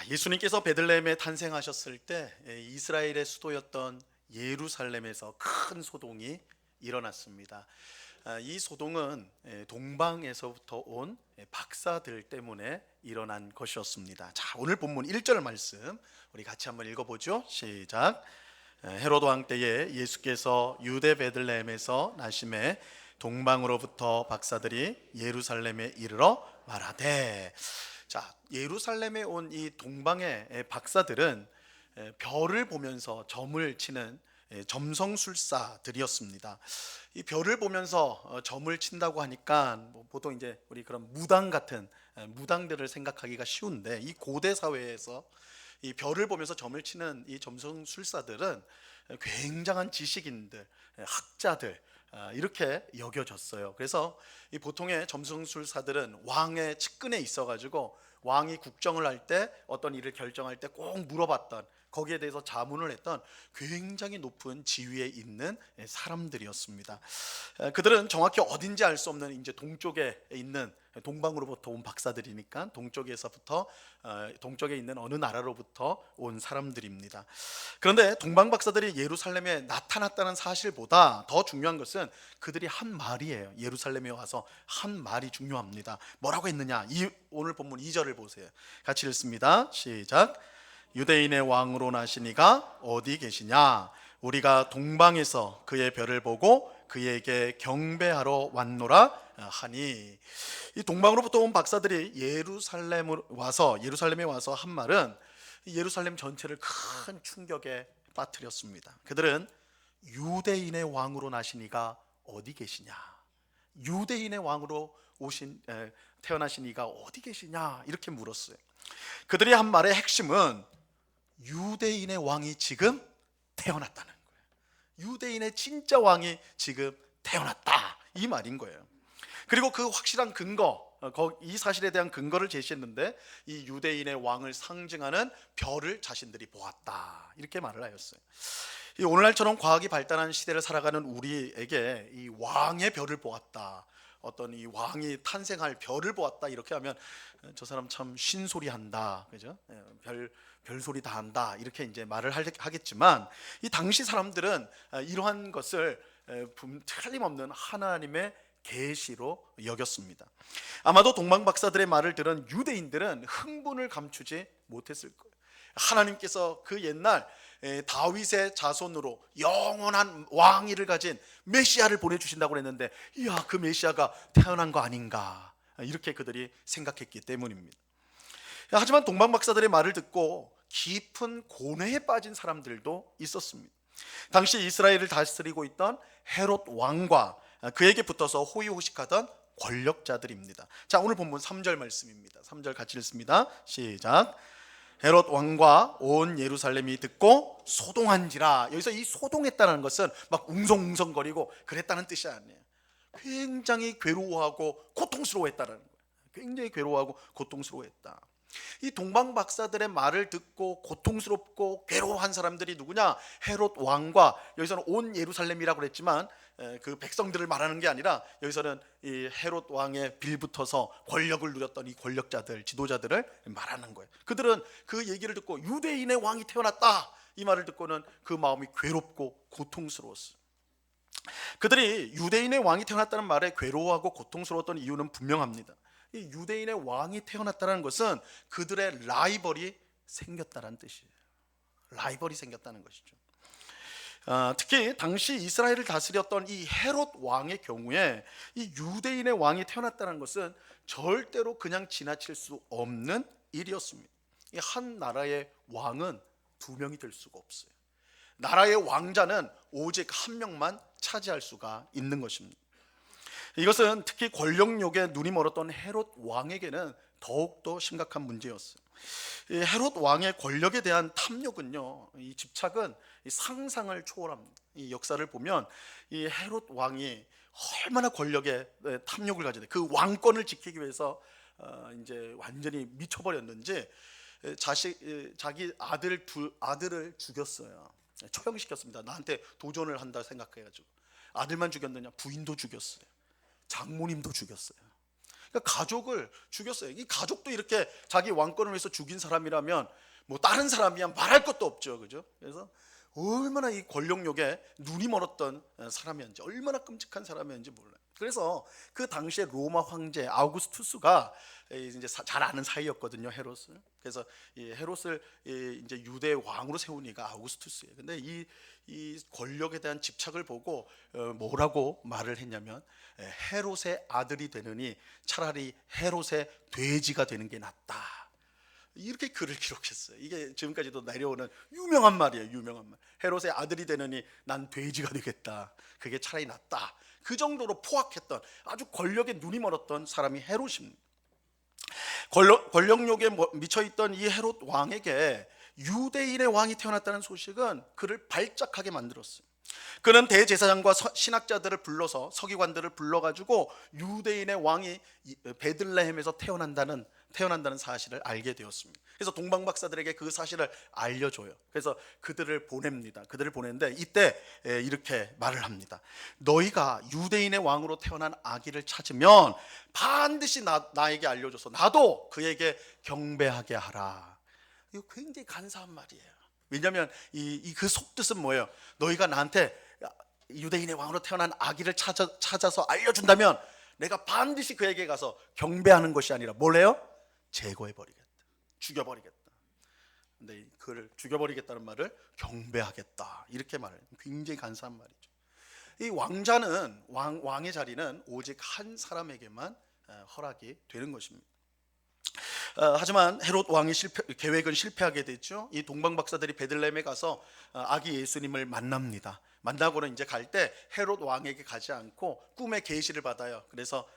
예수님께서 베들레헴에 탄생하셨을 때 이스라엘의 수도였던 예루살렘에서 큰 소동이 일어났습니다. 이 소동은 동방에서부터 온 박사들 때문에 일어난 것이었습니다. 자, 오늘 본문 1절 말씀 우리 같이 한번 읽어보죠. 시작. 헤롯 왕 때에 예수께서 유대 베들레헴에서 나심에 동방으로부터 박사들이 예루살렘에 이르러 말하되. 자, 예루살렘에 온 이 동방의 박사들은 별을 보면서 점을 치는 점성술사들이었습니다. 이 별을 보면서 점을 친다고 하니까 보통 이제 우리 그런 무당 같은 무당들을 생각하기가 쉬운데, 이 고대 사회에서 이 별을 보면서 점을 치는 이 점성술사들은 굉장한 지식인들, 학자들, 이렇게 여겨졌어요. 그래서 이 보통의 점성술사들은 왕의 측근에 있어가지고 왕이 국정을 할 때 어떤 일을 결정할 때 꼭 물어봤던, 거기에 대해서 자문을 했던 굉장히 높은 지위에 있는 사람들이었습니다. 그들은 정확히 어딘지 알 수 없는 이제 동쪽에 있는, 동방으로부터 온 박사들이니까 동쪽에서부터 동쪽에 있는 어느 나라로부터 온 사람들입니다. 그런데 동방 박사들이 예루살렘에 나타났다는 사실보다 더 중요한 것은 그들이 한 말이에요. 예루살렘에 와서 한 말이 중요합니다. 뭐라고 했느냐? 오늘 본문 2절을 보세요. 같이 읽습니다. 시작. 유대인의 왕으로 나시니가 어디 계시냐? 우리가 동방에서 그의 별을 보고 그에게 경배하러 왔노라 하니. 이 동방으로부터 온 박사들이 예루살렘에 와서 한 말은 예루살렘 전체를 큰 충격에 빠뜨렸습니다. 그들은 유대인의 왕으로 나시니가 어디 계시냐? 유대인의 왕으로 태어나신 이가 어디 계시냐? 이렇게 물었어요. 그들이 한 말의 핵심은 유대인의 왕이 지금 태어났다는 거예요. 유대인의 진짜 왕이 지금 태어났다, 이 말인 거예요. 그리고 그 확실한 근거, 이 사실에 대한 근거를 제시했는데, 이 유대인의 왕을 상징하는 별을 자신들이 보았다, 이렇게 말을 하였어요. 오늘날처럼 과학이 발달한 시대를 살아가는 우리에게 이 왕의 별을 보았다, 어떤 이 왕이 탄생할 별을 보았다, 이렇게 하면 저 사람 참 신소리 한다, 그죠? 별소리 다 한다, 이렇게 이제 말을 하겠지만, 이 당시 사람들은 이러한 것을 틀림없는 하나님의 계시로 여겼습니다. 아마도 동방 박사들의 말을 들은 유대인들은 흥분을 감추지 못했을 거예요. 하나님께서 그 옛날 다윗의 자손으로 영원한 왕위를 가진 메시아를 보내주신다고 했는데, 이야, 그 메시아가 태어난 거 아닌가, 이렇게 그들이 생각했기 때문입니다. 하지만 동방 박사들의 말을 듣고 깊은 고뇌에 빠진 사람들도 있었습니다. 당시 이스라엘을 다스리고 있던 헤롯 왕과 그에게 붙어서 호의호식하던 권력자들입니다. 자, 오늘 본문 3절 말씀입니다. 3절 같이 읽습니다. 시작. 헤롯 왕과 온 예루살렘이 듣고 소동한지라. 여기서 이 소동했다는 것은 막 웅성웅성거리고 그랬다는 뜻이 아니에요. 굉장히 괴로워하고 고통스러워했다는 거예요. 굉장히 괴로워하고 고통스러워했다. 이 동방 박사들의 말을 듣고 고통스럽고 괴로워한 사람들이 누구냐? 헤롯 왕과, 여기서는 온 예루살렘이라고 그랬지만 그 백성들을 말하는 게 아니라, 여기서는 이 헤롯 왕의 빌붙어서 권력을 누렸던 이 권력자들, 지도자들을 말하는 거예요. 그들은 그 얘기를 듣고 유대인의 왕이 태어났다, 이 말을 듣고는 그 마음이 괴롭고 고통스러웠어요. 그들이 유대인의 왕이 태어났다는 말에 괴로워하고 고통스러웠던 이유는 분명합니다. 이 유대인의 왕이 태어났다는 것은 그들의 라이벌이 생겼다는 뜻이에요. 라이벌이 생겼다는 것이죠. 특히 당시 이스라엘을 다스렸던 이 헤롯 왕의 경우에 이 유대인의 왕이 태어났다는 것은 절대로 그냥 지나칠 수 없는 일이었습니다. 이 한 나라의 왕은 두 명이 될 수가 없어요. 나라의 왕자는 오직 한 명만 차지할 수가 있는 것입니다. 이것은 특히 권력욕에 눈이 멀었던 헤롯 왕에게는 더욱더 심각한 문제였어요. 이 헤롯 왕의 권력에 대한 탐욕은요, 이 집착은 이 상상을 초월합니다. 이 역사를 보면 이 헤롯 왕이 얼마나 권력에 탐욕을 가지는데, 그 왕권을 지키기 위해서 이제 완전히 미쳐버렸는지 자기 아들을 죽였어요. 처형시켰습니다. 나한테 도전을 한다 생각해가지고. 아들만 죽였느냐? 부인도 죽였어요. 장모님도 죽였어요. 그러니까 가족을 죽였어요. 이 가족도 이렇게 자기 왕권을 위해서 죽인 사람이라면 뭐 다른 사람이야 말할 것도 없죠, 그죠? 그래서 얼마나 이 권력욕에 눈이 멀었던 사람이었는지, 얼마나 끔찍한 사람이었는지 몰라요. 그래서 그 당시에 로마 황제 아우구스투스가 이제 잘 아는 사이였거든요, 헤롯을. 그래서 이 헤롯을 이제 유대 왕으로 세운 이가 아우구스투스예요. 근데 이 권력에 대한 집착을 보고 뭐라고 말을 했냐면, 헤롯의 아들이 되느니 차라리 헤롯의 돼지가 되는 게 낫다. 이렇게 글을 기록했어요. 이게 지금까지도 내려오는 유명한 말이에요. 유명한 말. 헤롯의 아들이 되느니 난 돼지가 되겠다. 그게 차라리 낫다. 그 정도로 포악했던, 아주 권력에 눈이 멀었던 사람이 헤롯입니다. 권력욕에 미쳐있던 이 헤롯 왕에게 유대인의 왕이 태어났다는 소식은 그를 발작하게 만들었어요. 그는 대제사장과 신학자들을 불러서, 서기관들을 불러가지고 유대인의 왕이 베들레헴에서 태어난다는 사실을 알게 되었습니다. 그래서 동방박사들에게 그 사실을 알려줘요. 그래서 그들을 보냅니다. 그들을 보내는데 이때 이렇게 말을 합니다. 너희가 유대인의 왕으로 태어난 아기를 찾으면 반드시 나에게 알려줘서 나도 그에게 경배하게 하라. 이거 굉장히 간사한 말이에요. 왜냐하면 그 속뜻은 뭐예요? 너희가 나한테 유대인의 왕으로 태어난 아기를 찾아서 알려준다면 내가 반드시 그에게 가서 경배하는 것이 아니라 뭘 해요? 제거해버리겠다, 죽여버리겠다. 근데 그를 죽여버리겠다는 말을 경배하겠다 이렇게 말해요. 굉장히 간사한 말이죠. 이 왕자는 왕의 자리는 오직 한 사람에게만 허락이 되는 것입니다. 하지만 헤롯 왕의 계획은 실패하게 됐죠. 이 동방 박사들이 베들레헴에 가서 아기 예수님을 만납니다. 만나고는 이제 갈 때 헤롯 왕에게 가지 않고 꿈의 계시를 받아요. 그래서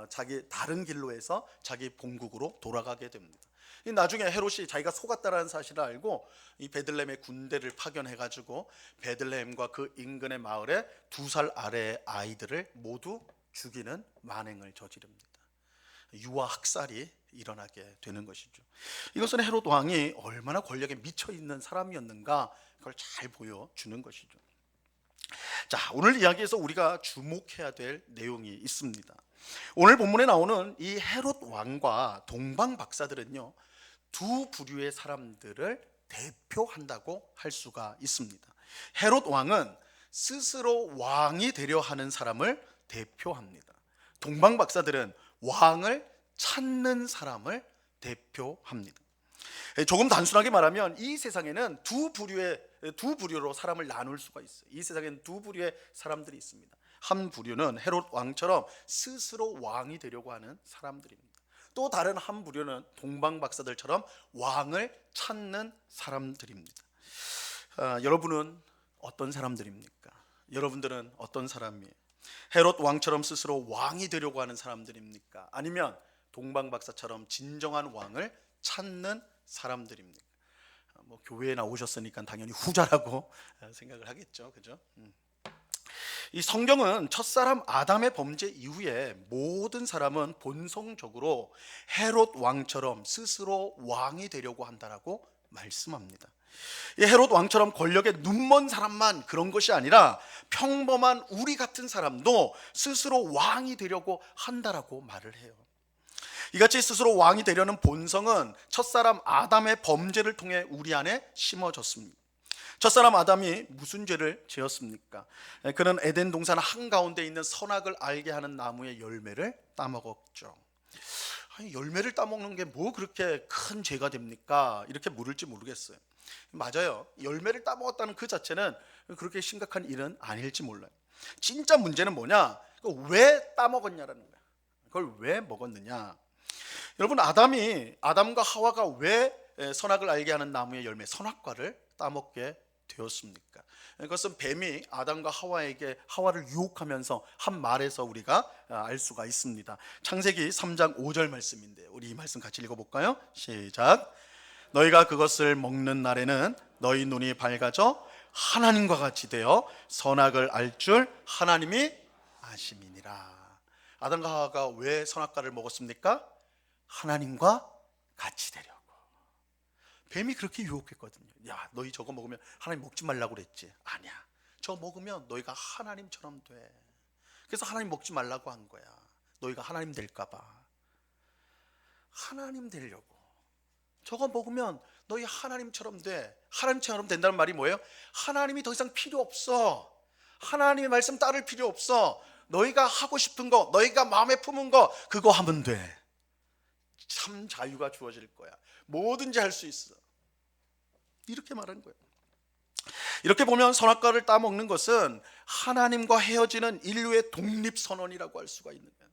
자기 다른 길로 해서 자기 본국으로 돌아가게 됩니다. 나중에 헤롯이 자기가 속았다라는 사실을 알고 이 베들레헴의 군대를 파견해가지고 베들레헴과 그 인근의 마을에 2살 아래의 아이들을 모두 죽이는 만행을 저지릅니다. 유아 학살이 일어나게 되는 것이죠. 이것은 헤롯 왕이 얼마나 권력에 미쳐 있는 사람이었는가, 그걸 잘 보여주는 것이죠. 자, 오늘 이야기에서 우리가 주목해야 될 내용이 있습니다. 오늘 본문에 나오는 이 헤롯 왕과 동방 박사들은요, 두 부류의 사람들을 대표한다고 할 수가 있습니다. 헤롯 왕은 스스로 왕이 되려 하는 사람을 대표합니다. 동방 박사들은 왕을 찾는 사람을 대표합니다. 조금 단순하게 말하면 이 세상에는 두 부류로 사람을 나눌 수가 있어요. 이 세상에는 두 부류의 사람들이 있습니다. 한 부류는 헤롯 왕처럼 스스로 왕이 되려고 하는 사람들입니다. 또 다른 한 부류는 동방 박사들처럼 왕을 찾는 사람들입니다. 여러분은 어떤 사람들입니까? 여러분들은 어떤 사람이에요? 헤롯 왕처럼 스스로 왕이 되려고 하는 사람들입니까? 아니면 동방 박사처럼 진정한 왕을 찾는 사람들입니까? 뭐 교회에 나오셨으니까 당연히 후자라고 생각을 하겠죠, 그죠? 이 성경은 첫사람 아담의 범죄 이후에 모든 사람은 본성적으로 헤롯 왕처럼 스스로 왕이 되려고 한다라고 말씀합니다. 이 헤롯 왕처럼 권력에 눈먼 사람만 그런 것이 아니라 평범한 우리 같은 사람도 스스로 왕이 되려고 한다라고 말을 해요. 이같이 스스로 왕이 되려는 본성은 첫사람 아담의 범죄를 통해 우리 안에 심어졌습니다. 첫사람 아담이 무슨 죄를 지었습니까? 그는 에덴 동산 한가운데 있는 선악을 알게 하는 나무의 열매를 따먹었죠. 아니, 열매를 따먹는 게 뭐 그렇게 큰 죄가 됩니까? 이렇게 물을지 모르겠어요. 맞아요. 열매를 따먹었다는 그 자체는 그렇게 심각한 일은 아닐지 몰라요. 진짜 문제는 뭐냐? 왜 따먹었냐라는 거야. 그걸 왜 먹었느냐? 여러분, 아담과 하와가 왜 선악을 알게 하는 나무의 열매 선악과를 따먹게 되었습니까? 그것은 뱀이 아담과 하와를 유혹하면서 한 말에서 우리가 알 수가 있습니다. 창세기 3장 5절 말씀인데 우리 이 말씀 같이 읽어볼까요? 시작. 너희가 그것을 먹는 날에는 너희 눈이 밝아져 하나님과 같이 되어 선악을 알 줄 하나님이 아심이니라. 아담과 하와가 왜 선악과를 먹었습니까? 하나님과 같이 되려고. 뱀이 그렇게 유혹했거든요. 야, 너희 저거 먹으면 하나님 먹지 말라고 그랬지. 아니야, 저거 먹으면 너희가 하나님처럼 돼. 그래서 하나님 먹지 말라고 한 거야. 너희가 하나님 될까 봐. 하나님 되려고. 저거 먹으면 너희 하나님처럼 돼. 하나님처럼 된다는 말이 뭐예요? 하나님이 더 이상 필요 없어. 하나님의 말씀 따를 필요 없어. 너희가 하고 싶은 거, 너희가 마음에 품은 거, 그거 하면 돼. 참 자유가 주어질 거야. 뭐든지 할 수 있어. 이렇게 말하는 거예요. 이렇게 보면 선악과를 따먹는 것은 하나님과 헤어지는 인류의 독립선언이라고 할 수가 있는 거예요.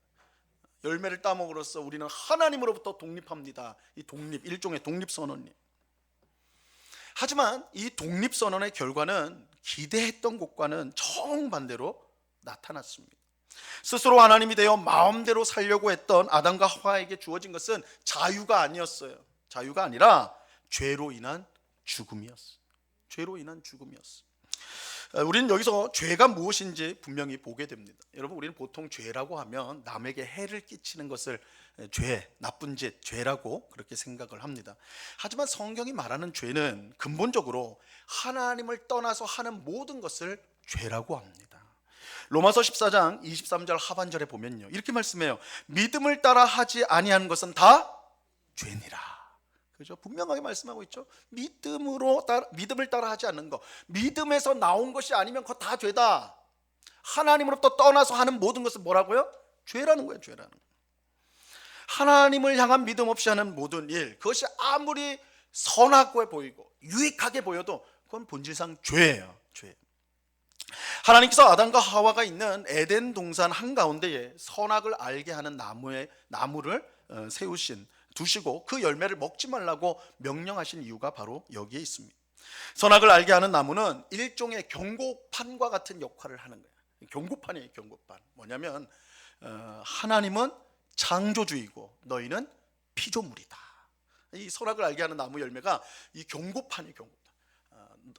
열매를 따먹으로써 우리는 하나님으로부터 독립합니다. 이 독립, 일종의 독립선언이에요. 하지만 이 독립선언의 결과는 기대했던 것과는 정반대로 나타났습니다. 스스로 하나님이 되어 마음대로 살려고 했던 아담과 하와에게 주어진 것은 자유가 아니었어요. 자유가 아니라 죄로 인한 죽음이었어요. 죄로 인한 죽음이었어요. 우리는 여기서 죄가 무엇인지 분명히 보게 됩니다. 여러분, 우리는 보통 죄라고 하면 남에게 해를 끼치는 것을 죄, 나쁜 짓, 죄라고 그렇게 생각을 합니다. 하지만 성경이 말하는 죄는 근본적으로 하나님을 떠나서 하는 모든 것을 죄라고 합니다. 로마서 14장 23절 하반절에 보면요, 이렇게 말씀해요. 믿음을 따라 하지 아니하는 것은 다 죄니라. 그죠? 분명하게 말씀하고 있죠. 믿음을 따라 하지 않는 것, 믿음에서 나온 것이 아니면 그거 다 죄다. 하나님으로부터 떠나서 하는 모든 것은 뭐라고요? 죄라는 거예요. 죄라는 거예요. 하나님을 향한 믿음 없이 하는 모든 일, 그것이 아무리 선하게 보이고 유익하게 보여도 그건 본질상 죄예요. 죄. 하나님께서 아담과 하와가 있는 에덴 동산 한가운데에 선악을 알게 하는 나무를 두시고 그 열매를 먹지 말라고 명령하신 이유가 바로 여기에 있습니다. 선악을 알게 하는 나무는 일종의 경고판과 같은 역할을 하는 거예요. 경고판이에요. 경고판. 뭐냐면 하나님은 창조주이고 너희는 피조물이다. 이 선악을 알게 하는 나무 열매가 이 경고판이에요. 경고판.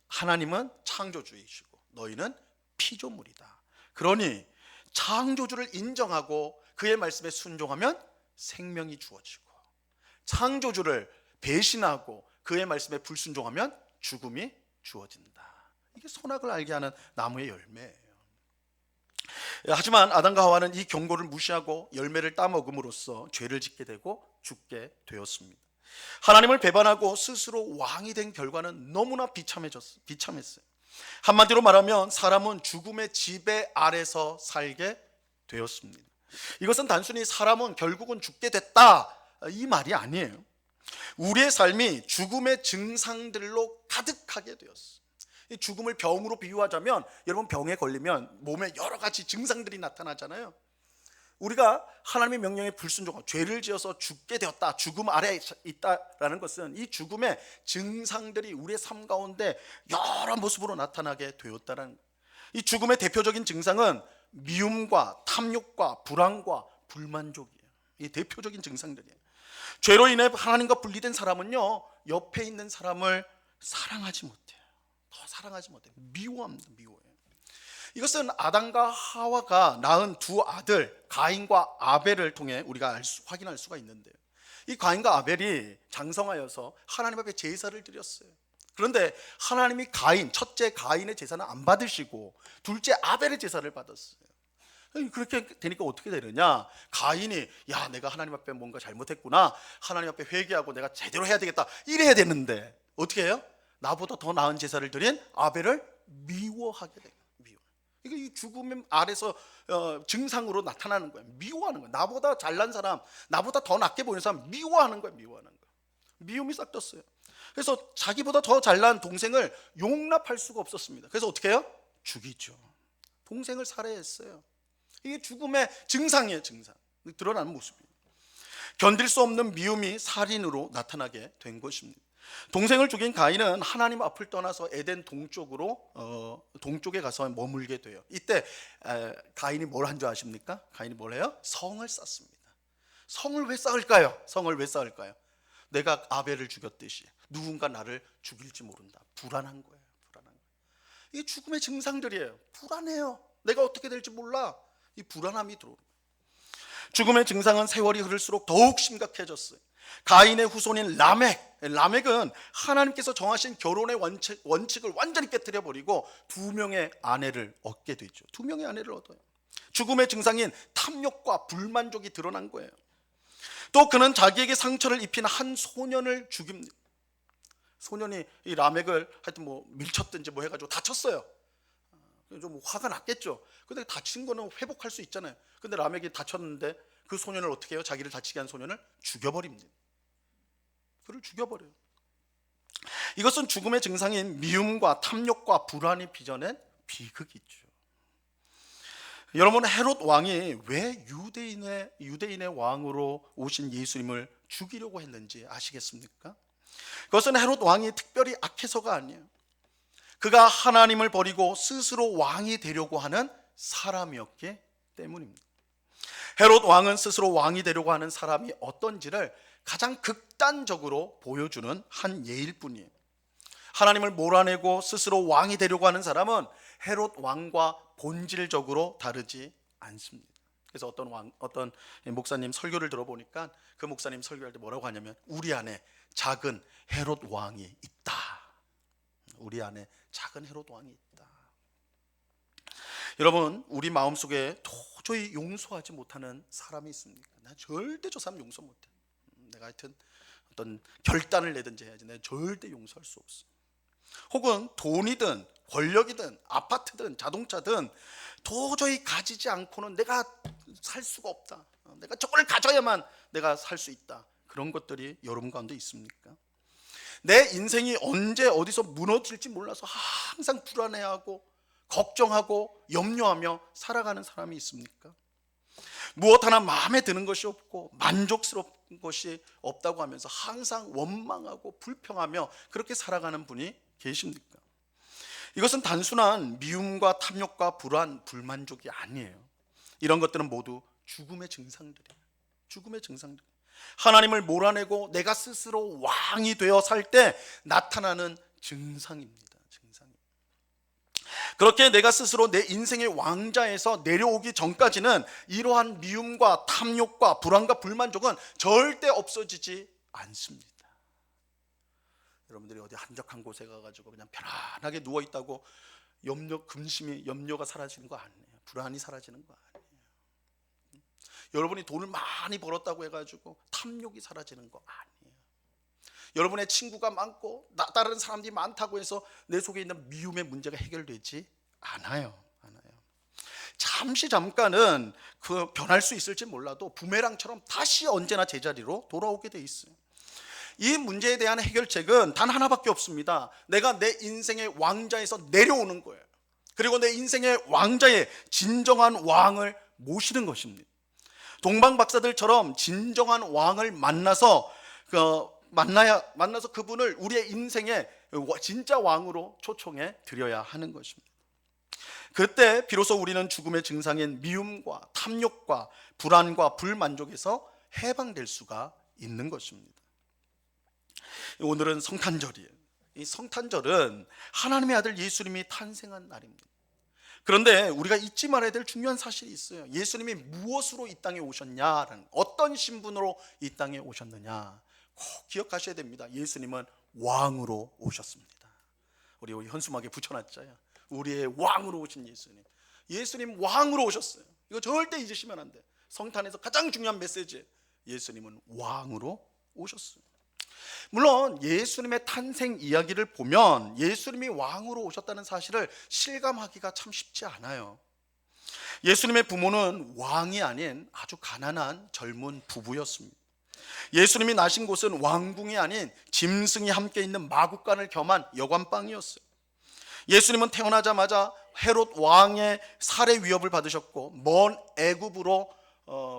하나님은 창조주이시고 너희는 피조물이다. 그러니 창조주를 인정하고 그의 말씀에 순종하면 생명이 주어지고, 창조주를 배신하고 그의 말씀에 불순종하면 죽음이 주어진다. 이게 선악을 알게 하는 나무의 열매예요. 하지만 아담과 하와는 이 경고를 무시하고 열매를 따먹음으로써 죄를 짓게 되고 죽게 되었습니다. 하나님을 배반하고 스스로 왕이 된 결과는 너무나 비참했어요. 한마디로 말하면 사람은 죽음의 지배 아래서 살게 되었습니다. 이것은 단순히 사람은 결국은 죽게 됐다, 이 말이 아니에요. 우리의 삶이 죽음의 증상들로 가득하게 되었어요. 이 죽음을 병으로 비유하자면, 여러분 병에 걸리면 몸에 여러 가지 증상들이 나타나잖아요. 우리가 하나님의 명령에 불순종하고 죄를 지어서 죽게 되었다, 죽음 아래에 있다라는 것은 이 죽음의 증상들이 우리의 삶 가운데 여러 모습으로 나타나게 되었다는, 이 죽음의 대표적인 증상은 미움과 탐욕과 불안과 불만족이에요. 이 대표적인 증상들이에요. 죄로 인해 하나님과 분리된 사람은요, 옆에 있는 사람을 사랑하지 못해요. 더 사랑하지 못해요. 미워합니다. 미워해요. 이것은 아담과 하와가 낳은 두 아들 가인과 아벨을 통해 우리가 확인할 수가 있는데요, 이 가인과 아벨이 장성하여서 하나님 앞에 제사를 드렸어요. 그런데 하나님이 첫째 가인의 제사는 안 받으시고 둘째 아벨의 제사를 받았어요. 그렇게 되니까 어떻게 되느냐, 가인이 야, 내가 하나님 앞에 뭔가 잘못했구나, 하나님 앞에 회개하고 내가 제대로 해야 되겠다, 이래야 되는데 어떻게 해요? 나보다 더 나은 제사를 드린 아벨을 미워하게 돼요. 이게 이 죽음 아래서 증상으로 나타나는 거예요. 미워하는 거예요. 나보다 잘난 사람, 나보다 더 낫게 보이는 사람 미워하는 거예요. 미워하는 거예요. 미움이 싹 떴어요. 그래서 자기보다 더 잘난 동생을 용납할 수가 없었습니다. 그래서 어떻게 해요? 죽이죠. 동생을 살해했어요. 이게 죽음의 증상이에요. 증상. 드러나는 모습이에요. 견딜 수 없는 미움이 살인으로 나타나게 된 것입니다. 동생을 죽인 가인은 하나님 앞을 떠나서 에덴 동쪽에 가서 머물게 돼요. 이때 가인이 뭘 한 줄 아십니까? 가인이 뭘 해요? 성을 쌓습니다. 성을 왜 쌓을까요? 성을 왜 쌓을까요? 내가 아벨을 죽였듯이 누군가 나를 죽일지 모른다. 불안한 거예요. 불안한 거예요. 이게 죽음의 증상들이에요. 불안해요. 내가 어떻게 될지 몰라. 이 불안함이 들어오는 거예요. 죽음의 증상은 세월이 흐를수록 더욱 심각해졌어요. 가인의 후손인 라멕은 하나님께서 정하신 결혼의 원칙을 완전히 깨뜨려 버리고 두 명의 아내를 얻게 되죠. 두 명의 아내를 얻어요. 죽음의 증상인 탐욕과 불만족이 드러난 거예요. 또 그는 자기에게 상처를 입힌 한 소년을 죽입니다. 소년이 이 라멕을 하여튼 뭐 밀쳤든지 뭐 해가지고 다쳤어요. 좀 화가 났겠죠. 근데 다친 거는 회복할 수 있잖아요. 근데 라멕이 다쳤는데 그 소년을 어떻게 해요? 자기를 다치게 한 소년을 죽여버립니다. 그를 죽여버려요. 이것은 죽음의 증상인 미움과 탐욕과 불안이 빚어낸 비극이죠. 여러분, 헤롯 왕이 왜 유대인의 왕으로 오신 예수님을 죽이려고 했는지 아시겠습니까? 그것은 헤롯 왕이 특별히 악해서가 아니에요. 그가 하나님을 버리고 스스로 왕이 되려고 하는 사람이었기 때문입니다. 헤롯 왕은 스스로 왕이 되려고 하는 사람이 어떤지를 가장 극단적으로 보여주는 한 예일 뿐이에요. 하나님을 몰아내고 스스로 왕이 되려고 하는 사람은 헤롯 왕과 본질적으로 다르지 않습니다. 그래서 어떤 목사님 설교를 들어보니까 그 목사님 설교할 때 뭐라고 하냐면, 우리 안에 작은 헤롯 왕이 있다. 우리 안에 작은 헤롯 왕이 있다. 여러분, 우리 마음속에 도저히 용서하지 못하는 사람이 있습니까? 나 절대 저 사람 용서 못해. 내가 하여튼 어떤 결단을 내든지 해야지. 내가 절대 용서할 수 없어. 혹은 돈이든 권력이든 아파트든 자동차든 도저히 가지지 않고는 내가 살 수가 없다. 내가 저걸 가져야만 내가 살 수 있다. 그런 것들이 여러분 가운데 있습니까? 내 인생이 언제 어디서 무너질지 몰라서 항상 불안해하고 걱정하고 염려하며 살아가는 사람이 있습니까? 무엇 하나 마음에 드는 것이 없고 만족스러운 것이 없다고 하면서 항상 원망하고 불평하며 그렇게 살아가는 분이 계십니까? 이것은 단순한 미움과 탐욕과 불안, 불만족이 아니에요. 이런 것들은 모두 죽음의 증상들이에요. 죽음의 증상들. 하나님을 몰아내고 내가 스스로 왕이 되어 살 때 나타나는 증상입니다. 그렇게 내가 스스로 내 인생의 왕자에서 내려오기 전까지는 이러한 미움과 탐욕과 불안과 불만족은 절대 없어지지 않습니다. 여러분들이 어디 한적한 곳에 가가지고 그냥 편안하게 누워있다고 염려가 사라지는 거 아니에요. 불안이 사라지는 거 아니에요. 여러분이 돈을 많이 벌었다고 해가지고 탐욕이 사라지는 거 아니에요. 여러분의 친구가 많고 다른 사람들이 많다고 해서 내 속에 있는 미움의 문제가 해결되지 않아요. 잠깐은 그 변할 수 있을지 몰라도 부메랑처럼 다시 언제나 제자리로 돌아오게 돼 있어요. 이 문제에 대한 해결책은 단 하나밖에 없습니다. 내가 내 인생의 왕자에서 내려오는 거예요. 그리고 내 인생의 왕자의 진정한 왕을 모시는 것입니다. 동방 박사들처럼 진정한 왕을 만나서 그분을 우리의 인생의 진짜 왕으로 초청해 드려야 하는 것입니다. 그때 비로소 우리는 죽음의 증상인 미움과 탐욕과 불안과 불만족에서 해방될 수가 있는 것입니다. 오늘은 성탄절이에요. 이 성탄절은 하나님의 아들 예수님이 탄생한 날입니다. 그런데 우리가 잊지 말아야 될 중요한 사실이 있어요. 예수님이 무엇으로 이 땅에 오셨냐라는, 어떤 신분으로 이 땅에 오셨느냐 꼭 기억하셔야 됩니다. 예수님은 왕으로 오셨습니다. 우리 현수막에 붙여놨잖아요. 우리의 왕으로 오신 예수님 왕으로 오셨어요. 이거 절대 잊으시면 안 돼. 성탄에서 가장 중요한 메시지, 예수님은 왕으로 오셨어요. 물론 예수님의 탄생 이야기를 보면 예수님이 왕으로 오셨다는 사실을 실감하기가 참 쉽지 않아요. 예수님의 부모는 왕이 아닌 아주 가난한 젊은 부부였습니다. 예수님이 나신 곳은 왕궁이 아닌 짐승이 함께 있는 마구간을 겸한 여관방이었어요. 예수님은 태어나자마자 헤롯 왕의 살해 위협을 받으셨고 먼 애굽으로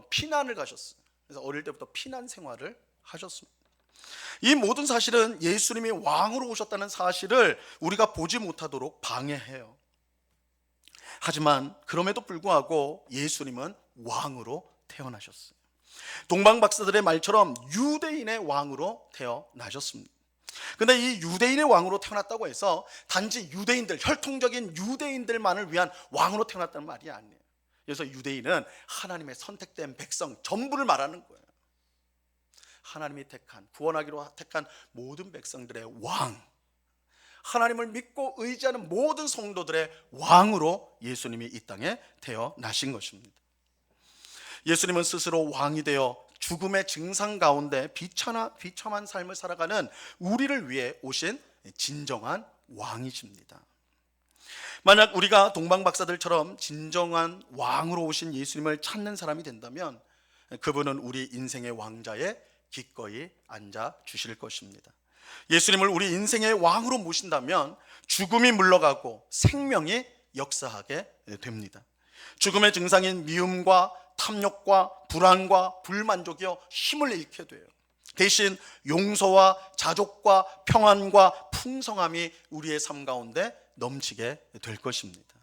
피난을 가셨어요. 그래서 어릴 때부터 피난 생활을 하셨습니다. 이 모든 사실은 예수님이 왕으로 오셨다는 사실을 우리가 보지 못하도록 방해해요. 하지만 그럼에도 불구하고 예수님은 왕으로 태어나셨어요. 동방 박사들의 말처럼 유대인의 왕으로 태어나셨습니다. 근데 이 유대인의 왕으로 태어났다고 해서 단지 유대인들, 혈통적인 유대인들만을 위한 왕으로 태어났다는 말이 아니에요. 그래서 유대인은 하나님의 선택된 백성 전부를 말하는 거예요. 하나님이 구원하기로 택한 모든 백성들의 왕, 하나님을 믿고 의지하는 모든 성도들의 왕으로 예수님이 이 땅에 태어나신 것입니다. 예수님은 스스로 왕이 되어 죽음의 증상 가운데 비참한 삶을 살아가는 우리를 위해 오신 진정한 왕이십니다. 만약 우리가 동방박사들처럼 진정한 왕으로 오신 예수님을 찾는 사람이 된다면 그분은 우리 인생의 왕자에 기꺼이 앉아 주실 것입니다. 예수님을 우리 인생의 왕으로 모신다면 죽음이 물러가고 생명이 역사하게 됩니다. 죽음의 증상인 미움과 탐욕과 불안과 불만족이요 힘을 잃게 돼요. 대신 용서와 자족과 평안과 풍성함이 우리의 삶 가운데 넘치게 될 것입니다.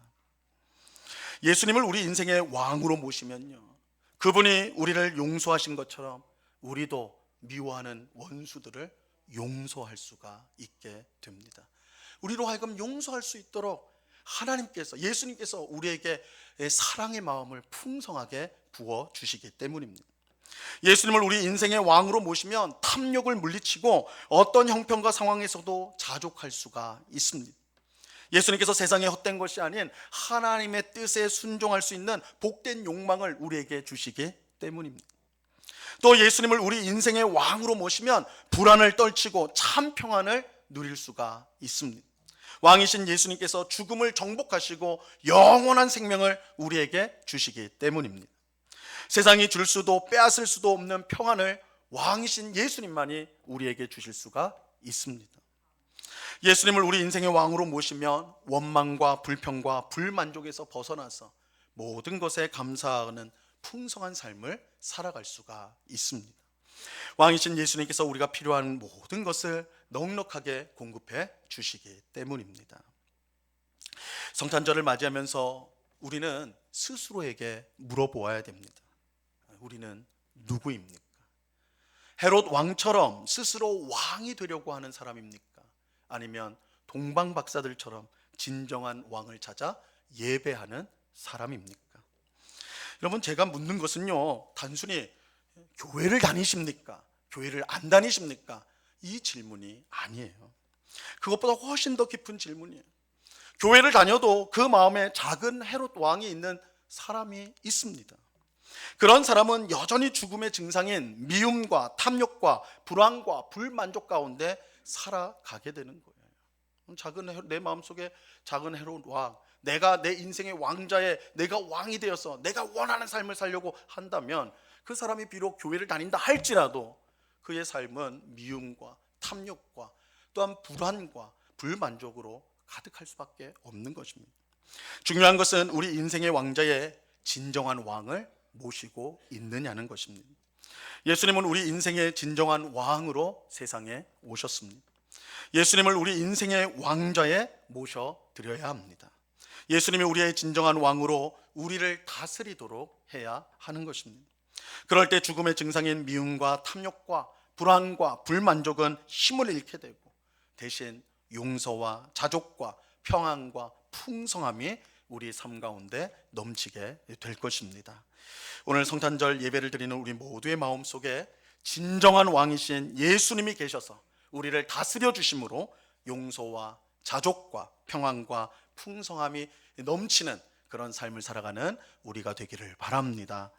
예수님을 우리 인생의 왕으로 모시면요, 그분이 우리를 용서하신 것처럼 우리도 미워하는 원수들을 용서할 수가 있게 됩니다. 우리로 하여금 용서할 수 있도록 하나님께서, 예수님께서 우리에게 사랑의 마음을 풍성하게 부어 주시기 때문입니다. 예수님을 우리 인생의 왕으로 모시면 탐욕을 물리치고 어떤 형편과 상황에서도 자족할 수가 있습니다. 예수님께서 세상에 헛된 것이 아닌 하나님의 뜻에 순종할 수 있는 복된 욕망을 우리에게 주시기 때문입니다. 또 예수님을 우리 인생의 왕으로 모시면 불안을 떨치고 참 평안을 누릴 수가 있습니다. 왕이신 예수님께서 죽음을 정복하시고 영원한 생명을 우리에게 주시기 때문입니다. 세상이 줄 수도 빼앗을 수도 없는 평안을 왕이신 예수님만이 우리에게 주실 수가 있습니다. 예수님을 우리 인생의 왕으로 모시면 원망과 불평과 불만족에서 벗어나서 모든 것에 감사하는 풍성한 삶을 살아갈 수가 있습니다. 왕이신 예수님께서 우리가 필요한 모든 것을 넉넉하게 공급해 주시기 때문입니다. 성탄절을 맞이하면서 우리는 스스로에게 물어보아야 됩니다. 우리는 누구입니까? 헤롯 왕처럼 스스로 왕이 되려고 하는 사람입니까? 아니면 동방박사들처럼 진정한 왕을 찾아 예배하는 사람입니까? 여러분, 제가 묻는 것은요, 단순히 교회를 다니십니까? 교회를 안 다니십니까? 이 질문이 아니에요. 그것보다 훨씬 더 깊은 질문이에요. 교회를 다녀도 그 마음에 작은 헤롯 왕이 있는 사람이 있습니다. 그런 사람은 여전히 죽음의 증상인 미움과 탐욕과 불안과 불만족 가운데 살아가게 되는 거예요. 내 마음속에 작은 헤롯 왕, 내가 내 인생의 왕자에 내가 왕이 되어서 내가 원하는 삶을 살려고 한다면 그 사람이 비록 교회를 다닌다 할지라도 그의 삶은 미움과 탐욕과 또한 불안과 불만족으로 가득할 수밖에 없는 것입니다. 중요한 것은 우리 인생의 왕자에 진정한 왕을 모시고 있느냐는 것입니다. 예수님은 우리 인생의 진정한 왕으로 세상에 오셨습니다. 예수님을 우리 인생의 왕자에 모셔드려야 합니다. 예수님이 우리의 진정한 왕으로 우리를 다스리도록 해야 하는 것입니다. 그럴 때 죽음의 증상인 미움과 탐욕과 불안과 불만족은 힘을 잃게 되고 대신 용서와 자족과 평안과 풍성함이 우리 삶 가운데 넘치게 될 것입니다. 오늘 성탄절 예배를 드리는 우리 모두의 마음속에 진정한 왕이신 예수님이 계셔서 우리를 다스려 주심으로 용서와 자족과 평안과 풍성함이 넘치는 그런 삶을 살아가는 우리가 되기를 바랍니다.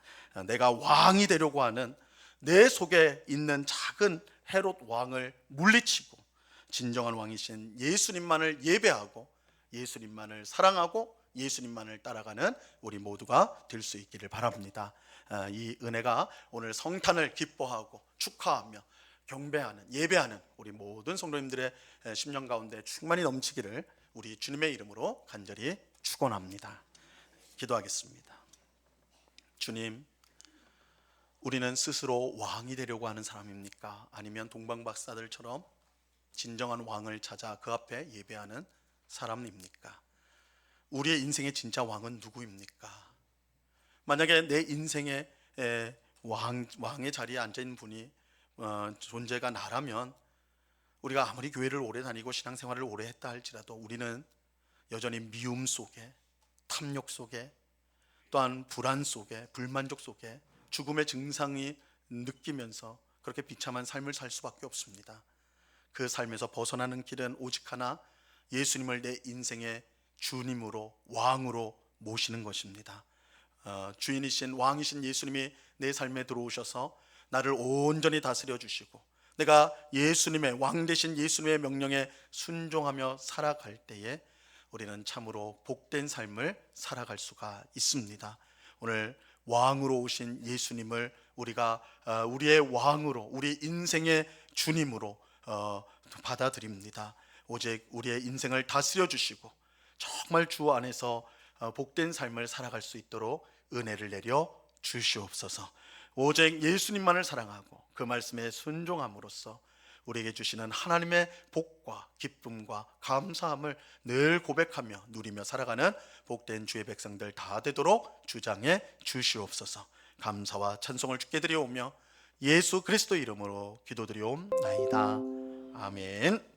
내가 왕이 되려고 하는 내 속에 있는 작은 헤롯 왕을 물리치고 진정한 왕이신 예수님만을 예배하고 예수님만을 사랑하고 예수님만을 따라가는 우리 모두가 될 수 있기를 바랍니다. 이 은혜가 오늘 성탄을 기뻐하고 축하하며 경배하는 예배하는 우리 모든 성도님들의 심령 가운데 충만히 넘치기를 우리 주님의 이름으로 간절히 축원합니다. 기도하겠습니다. 주님, 우리는 스스로 왕이 되려고 하는 사람입니까? 아니면 동방박사들처럼 진정한 왕을 찾아 그 앞에 예배하는 사람입니까? 우리의 인생의 진짜 왕은 누구입니까? 만약에 내 인생의 왕의 자리에 앉아있는 분이 존재가 나라면 우리가 아무리 교회를 오래 다니고 신앙생활을 오래 했다 할지라도 우리는 여전히 미움 속에 탐욕 속에 또한 불안 속에 불만족 속에 죽음의 증상이 느끼면서 그렇게 비참한 삶을 살 수밖에 없습니다. 그 삶에서 벗어나는 길은 오직 하나, 예수님을 내 인생의 주님으로 왕으로 모시는 것입니다. 주인이신 왕이신 예수님이 내 삶에 들어오셔서 나를 온전히 다스려 주시고 내가 예수님의 왕 되신 예수님의 명령에 순종하며 살아갈 때에 우리는 참으로 복된 삶을 살아갈 수가 있습니다. 오늘 왕으로 오신 예수님을 우리가 우리의 왕으로, 우리 인생의 주님으로 받아들입니다. 오직 우리의 인생을 다스려 주시고 정말 주 안에서 복된 삶을 살아갈 수 있도록 은혜를 내려 주시옵소서. 오직 예수님만을 사랑하고 그 말씀에 순종함으로써 우리에게 주시는 하나님의 복과 기쁨과 감사함을 늘 고백하며 누리며 살아가는 복된 주의 백성들 다 되도록 주장해 주시옵소서. 감사와 찬송을 주께 드려오며 예수 그리스도 이름으로 기도드리옵나이다. 아멘.